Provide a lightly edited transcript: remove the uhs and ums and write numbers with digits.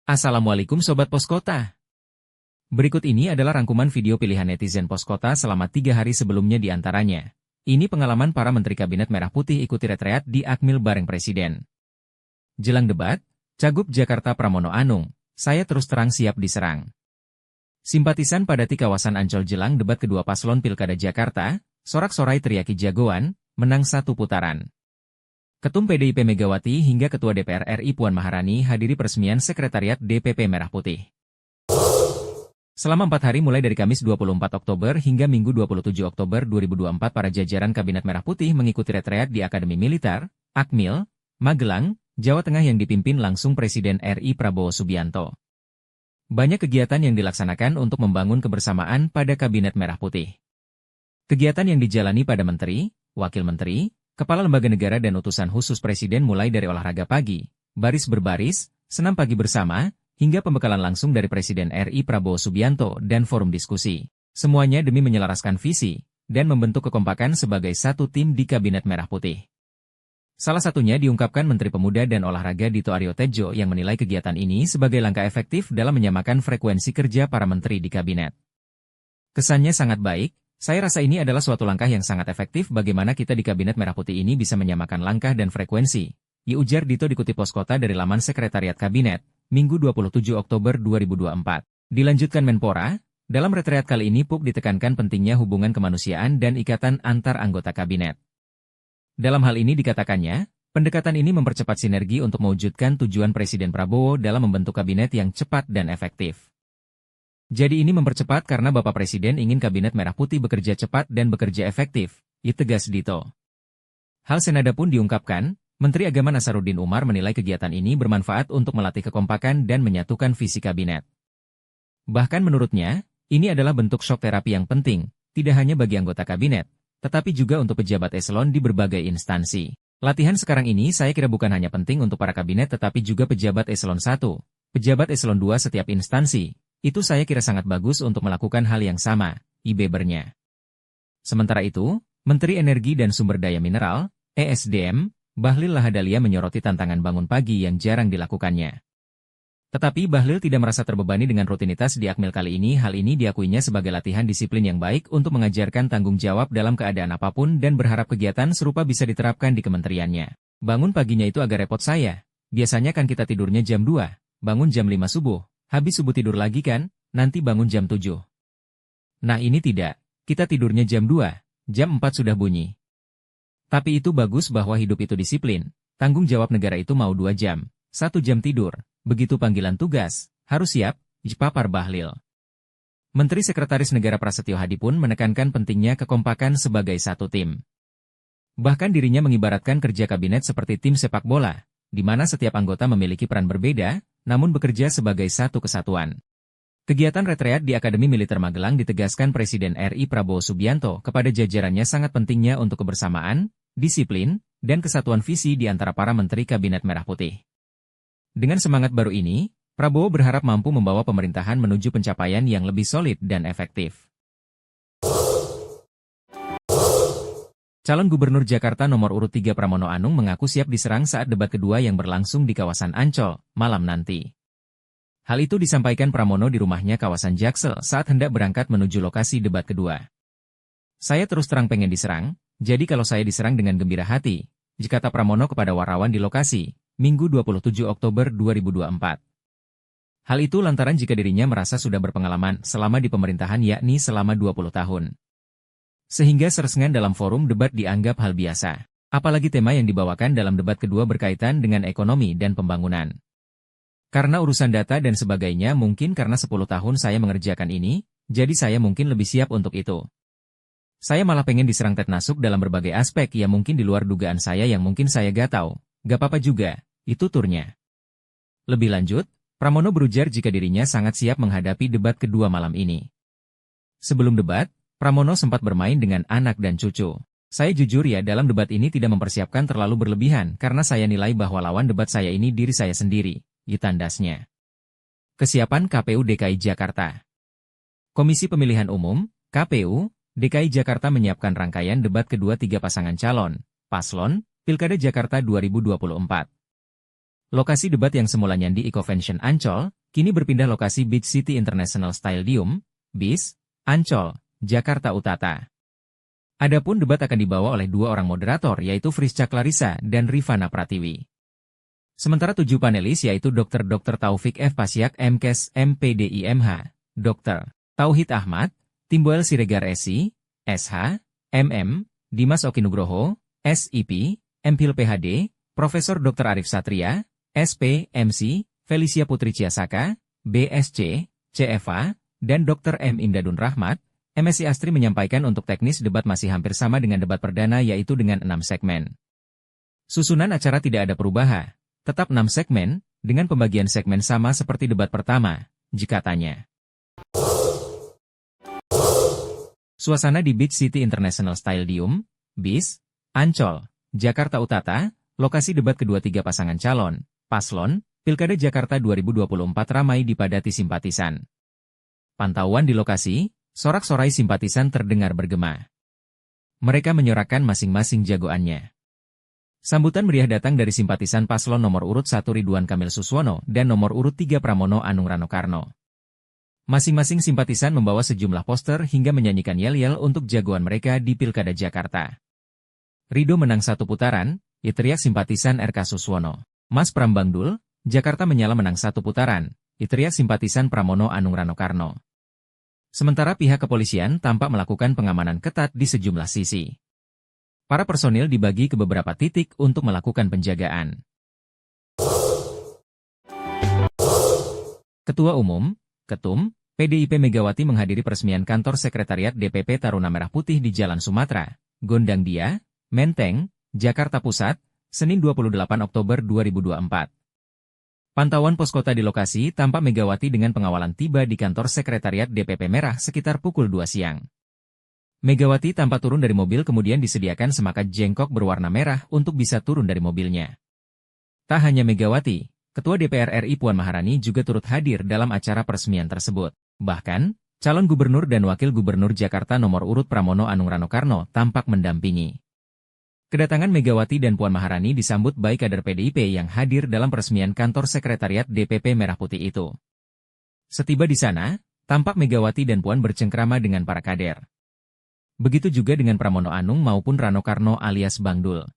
Assalamualaikum Sobat Poskota. Berikut ini adalah rangkuman video pilihan netizen Poskota selama 3 hari sebelumnya di antaranya. Ini pengalaman para Menteri Kabinet Merah Putih ikuti retreat di Akmil bareng Presiden. Jelang debat, Cagup Jakarta Pramono Anung, saya terus terang siap diserang. Simpatisan padati kawasan Ancol jelang debat kedua paslon Pilkada Jakarta, sorak-sorai teriaki jagoan, menang satu putaran. Ketum PDIP Megawati hingga Ketua DPR RI Puan Maharani hadiri peresmian Sekretariat DPP Merah Putih. Selama 4 hari mulai dari Kamis 24 Oktober hingga Minggu 27 Oktober 2024 para jajaran Kabinet Merah Putih mengikuti retreat di Akademi Militer, Akmil, Magelang, Jawa Tengah yang dipimpin langsung Presiden RI Prabowo Subianto. Banyak kegiatan yang dilaksanakan untuk membangun kebersamaan pada Kabinet Merah Putih. Kegiatan yang dijalani pada Menteri, Wakil Menteri, Kepala Lembaga Negara dan utusan khusus Presiden mulai dari olahraga pagi, baris berbaris, senam pagi bersama, hingga pembekalan langsung dari Presiden RI Prabowo Subianto dan forum diskusi. Semuanya demi menyelaraskan visi dan membentuk kekompakan sebagai satu tim di Kabinet Merah Putih. Salah satunya diungkapkan Menteri Pemuda dan Olahraga Dito Aryo Tejo yang menilai kegiatan ini sebagai langkah efektif dalam menyamakan frekuensi kerja para menteri di Kabinet. Kesannya sangat baik. Saya rasa ini adalah suatu langkah yang sangat efektif bagaimana kita di Kabinet Merah Putih ini bisa menyamakan langkah dan frekuensi. Ujar Dito dikutip Poskota dari laman Sekretariat Kabinet, Minggu 27 Oktober 2024. Dilanjutkan Menpora, dalam retreat kali ini PUK ditekankan pentingnya hubungan kemanusiaan dan ikatan antar anggota Kabinet. Dalam hal ini dikatakannya, pendekatan ini mempercepat sinergi untuk mewujudkan tujuan Presiden Prabowo dalam membentuk Kabinet yang cepat dan efektif. Jadi ini mempercepat karena Bapak Presiden ingin Kabinet Merah Putih bekerja cepat dan bekerja efektif, tegas Dito. Hal senada pun diungkapkan, Menteri Agama Nasaruddin Umar menilai kegiatan ini bermanfaat untuk melatih kekompakan dan menyatukan visi Kabinet. Bahkan menurutnya, ini adalah bentuk shock terapi yang penting, tidak hanya bagi anggota Kabinet, tetapi juga untuk pejabat eselon di berbagai instansi. Latihan sekarang ini saya kira bukan hanya penting untuk para Kabinet tetapi juga pejabat eselon 1, pejabat eselon 2 setiap instansi. Itu saya kira sangat bagus untuk melakukan hal yang sama, bebernya. Sementara itu, Menteri Energi dan Sumber Daya Mineral, ESDM, Bahlil Lahadalia menyoroti tantangan bangun pagi yang jarang dilakukannya. Tetapi Bahlil tidak merasa terbebani dengan rutinitas di Akmil kali ini. Hal ini diakuinya sebagai latihan disiplin yang baik untuk mengajarkan tanggung jawab dalam keadaan apapun dan berharap kegiatan serupa bisa diterapkan di kementeriannya. Bangun paginya itu agak repot saya. Biasanya kan kita tidurnya jam 2, bangun jam 5 subuh. Habis subuh tidur lagi kan, nanti bangun jam 7. Nah ini tidak, kita tidurnya jam 2, jam 4 sudah bunyi. Tapi itu bagus bahwa hidup itu disiplin, tanggung jawab negara itu mau 2 jam, 1 jam tidur, begitu panggilan tugas, harus siap, papar Bahlil. Menteri Sekretaris Negara Prasetyo Hadi pun menekankan pentingnya kekompakan sebagai satu tim. Bahkan dirinya mengibaratkan kerja Kabinet seperti tim sepak bola, di mana setiap anggota memiliki peran berbeda, namun bekerja sebagai satu kesatuan. Kegiatan retreat di Akademi Militer Magelang ditegaskan Presiden RI Prabowo Subianto kepada jajarannya sangat pentingnya untuk kebersamaan, disiplin, dan kesatuan visi di antara para Menteri Kabinet Merah Putih. Dengan semangat baru ini, Prabowo berharap mampu membawa pemerintahan menuju pencapaian yang lebih solid dan efektif. Calon Gubernur Jakarta nomor urut 3 Pramono Anung mengaku siap diserang saat debat kedua yang berlangsung di kawasan Ancol, malam nanti. Hal itu disampaikan Pramono di rumahnya kawasan Jaksel saat hendak berangkat menuju lokasi debat kedua. Saya terus terang pengen diserang, jadi kalau saya diserang dengan gembira hati, kata Pramono kepada wartawan di lokasi, Minggu 27 Oktober 2024. Hal itu lantaran jika dirinya merasa sudah berpengalaman selama di pemerintahan yakni selama 20 tahun. Sehingga sersengan dalam forum debat dianggap hal biasa. Apalagi tema yang dibawakan dalam debat kedua berkaitan dengan ekonomi dan pembangunan. Karena urusan data dan sebagainya mungkin karena 10 tahun saya mengerjakan ini, jadi saya mungkin lebih siap untuk itu. Saya malah pengen diserang Tetnasuk dalam berbagai aspek yang mungkin di luar dugaan saya yang mungkin saya gak tahu. Gak apa-apa juga, itu turnya. Lebih lanjut, Pramono berujar jika dirinya sangat siap menghadapi debat kedua malam ini. Sebelum debat, Pramono sempat bermain dengan anak dan cucu. Saya jujur ya dalam debat ini tidak mempersiapkan terlalu berlebihan karena saya nilai bahwa lawan debat saya ini diri saya sendiri, tandasnya. Kesiapan KPU DKI Jakarta. Komisi Pemilihan Umum, KPU, DKI Jakarta menyiapkan rangkaian debat kedua 3 pasangan calon, paslon, Pilkada Jakarta 2024. Lokasi debat yang semulanya di Ecovention Ancol, kini berpindah lokasi Beach City International Stadium, BIS, Ancol, Jakarta Utara. Adapun debat akan dibawa oleh dua orang moderator yaitu Friska Clarissa dan Rifana Pratiwi. Sementara 7 panelis yaitu Dr. Taufik F. Pasyak MKes MPDIMH, Dr. Tauhid Ahmad, Timbuel Siregar SI, SH, MM, Dimas Okinugroho, SIP, MPhil PhD, Profesor Dr. Arif Satria, SP, MC, Felicia Putri Ciasaka, BSc, CFA, dan Dr. M. Imdadun Rahmat, MSc Astri menyampaikan untuk teknis debat masih hampir sama dengan debat perdana yaitu dengan 6 segmen. Susunan acara tidak ada perubahan, tetap 6 segmen, dengan pembagian segmen sama seperti debat pertama, jika tanya. Suasana di Beach City International Stadium, BIS, Ancol, Jakarta Utara, lokasi debat kedua tiga pasangan calon, paslon, Pilkada Jakarta 2024 ramai dipadati simpatisan. Pantauan di lokasi, sorak-sorai simpatisan terdengar bergema. Mereka menyorakan masing-masing jagoannya. Sambutan meriah datang dari simpatisan paslon nomor urut 1 Ridwan Kamil Suswono dan nomor urut 3 Pramono Anung Rano Karno. Masing-masing simpatisan membawa sejumlah poster hingga menyanyikan yel-yel untuk jagoan mereka di Pilkada Jakarta. Rido menang satu putaran, teriak simpatisan RK Suswono. Mas Prambangdul, Jakarta menyala menang satu putaran, teriak simpatisan Pramono Anung Rano Karno. Sementara pihak kepolisian tampak melakukan pengamanan ketat di sejumlah sisi. Para personil dibagi ke beberapa titik untuk melakukan penjagaan. Ketua Umum, Ketum, PDIP Megawati menghadiri peresmian kantor sekretariat DPP Taruna Merah Putih di Jalan Sumatera, Gondang Dia, Menteng, Jakarta Pusat, Senin 28 Oktober 2024. Pantauan pos kota di lokasi tampak Megawati dengan pengawalan tiba di kantor sekretariat DPP Merah sekitar pukul 2 siang. Megawati tampak turun dari mobil kemudian disediakan semakat jengkok berwarna merah untuk bisa turun dari mobilnya. Tak hanya Megawati, Ketua DPR RI Puan Maharani juga turut hadir dalam acara peresmian tersebut. Bahkan, calon gubernur dan wakil gubernur Jakarta nomor urut Pramono Anung Rano Karno tampak mendampingi. Kedatangan Megawati dan Puan Maharani disambut baik kader PDIP yang hadir dalam peresmian kantor sekretariat DPP Merah Putih itu. Setiba di sana, tampak Megawati dan Puan bercengkrama dengan para kader. Begitu juga dengan Pramono Anung maupun Rano Karno alias Bang Dul.